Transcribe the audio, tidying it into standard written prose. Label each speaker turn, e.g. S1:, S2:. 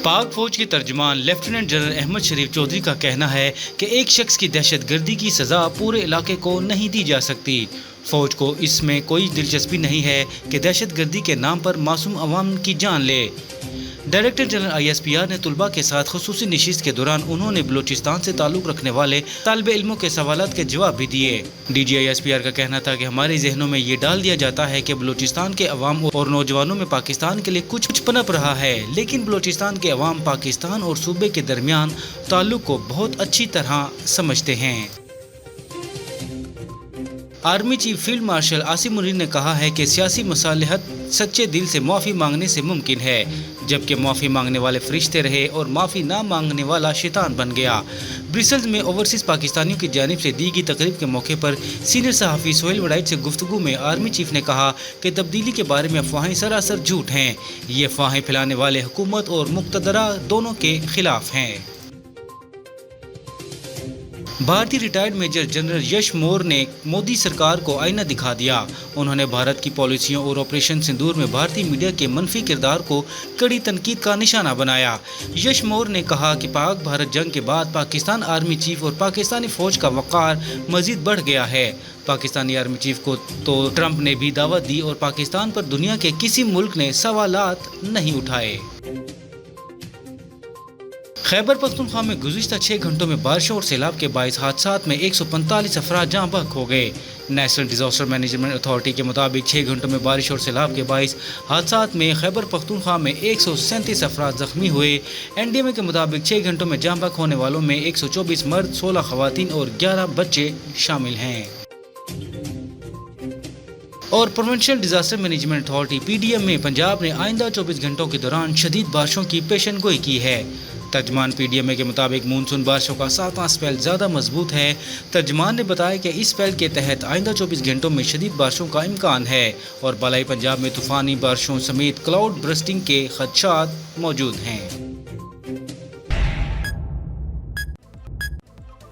S1: پاک فوج کے ترجمان لیفٹیننٹ جنرل احمد شریف چودھری کا کہنا ہے کہ ایک شخص کی دہشت گردی کی سزا پورے علاقے کو نہیں دی جا سکتی۔ فوج کو اس میں کوئی دلچسپی نہیں ہے کہ دہشت گردی کے نام پر معصوم عوام کی جان لے۔ ڈائریکٹر جنرل ISPR نے طلباء کے ساتھ خصوصی نشست کے دوران انہوں نے بلوچستان سے تعلق رکھنے والے طالب علموں کے سوالات کے جواب بھی دیے۔ DG ISPR کا کہنا تھا کہ ہمارے ذہنوں میں یہ ڈال دیا جاتا ہے کہ بلوچستان کے عوام اور نوجوانوں میں پاکستان کے لیے کچھ پنپ رہا ہے، لیکن بلوچستان کے عوام پاکستان اور صوبے کے درمیان تعلق کو بہت اچھی طرح سمجھتے ہیں۔ Army chief field marshal Asim Munir نے کہا ہے کہ سیاسی مصالحت سچے دل سے معافی مانگنے سے ممکن ہے، جبکہ معافی مانگنے والے فرشتے رہے اور معافی نہ مانگنے والا شیطان بن گیا۔ برسلز میں اوورسیز پاکستانیوں کی جانب سے دی گئی تقریب کے موقع پر سینئر صحافی سہیل وڑائچ سے گفتگو میں آرمی چیف نے کہا کہ تبدیلی کے بارے میں افواہیں سراسر جھوٹ ہیں، یہ افواہیں پھیلانے والے حکومت اور مقتدرہ دونوں کے خلاف ہیں۔ بھارتی ریٹائرڈ میجر جنرل یش مور نے مودی سرکار کو آئینہ دکھا دیا۔ انہوں نے بھارت کی پالیسیوں اور آپریشن سندور میں بھارتی میڈیا کے منفی کردار کو کڑی تنقید کا نشانہ بنایا۔ یش مور نے کہا کہ پاک بھارت جنگ کے بعد پاکستان آرمی چیف اور پاکستانی فوج کا وقار مزید بڑھ گیا ہے۔ پاکستانی آرمی چیف کو تو ٹرمپ نے بھی دعوت دی اور پاکستان پر دنیا کے کسی ملک نے سوالات نہیں اٹھائے۔ خیبر پختونخوا میں گزشتہ 6 گھنٹوں میں بارشوں اور سیلاب کے باعث حادثات میں 145 افراد جاں بحق ہو گئے۔ نیشنل ڈیزاسٹر مینجمنٹ اتھارٹی کے مطابق 6 گھنٹوں میں بارش اور سیلاب کے باعث حادثات میں خیبر پختونخوا میں 137 افراد زخمی ہوئے۔ NDMA کے مطابق 6 گھنٹوں میں جاں بحق ہونے والوں میں 124 مرد، 16 خواتین اور 11 بچے شامل ہیں۔ اور provincial disaster management authority PDM میں پنجاب نے آئندہ 24 گھنٹوں کے دوران شدید بارشوں کی پیشن گوئی کی ہے۔ ترجمان PDMA کے مطابق مونسون بارشوں کا 7واں اسپیل زیادہ مضبوط ہے۔ ترجمان نے بتایا کہ اس اسپیل کے تحت آئندہ 24 گھنٹوں میں شدید بارشوں کا امکان ہے اور بالائی پنجاب میں طوفانی بارشوں سمیت کلاؤڈ برسٹنگ کے خدشات موجود ہیں۔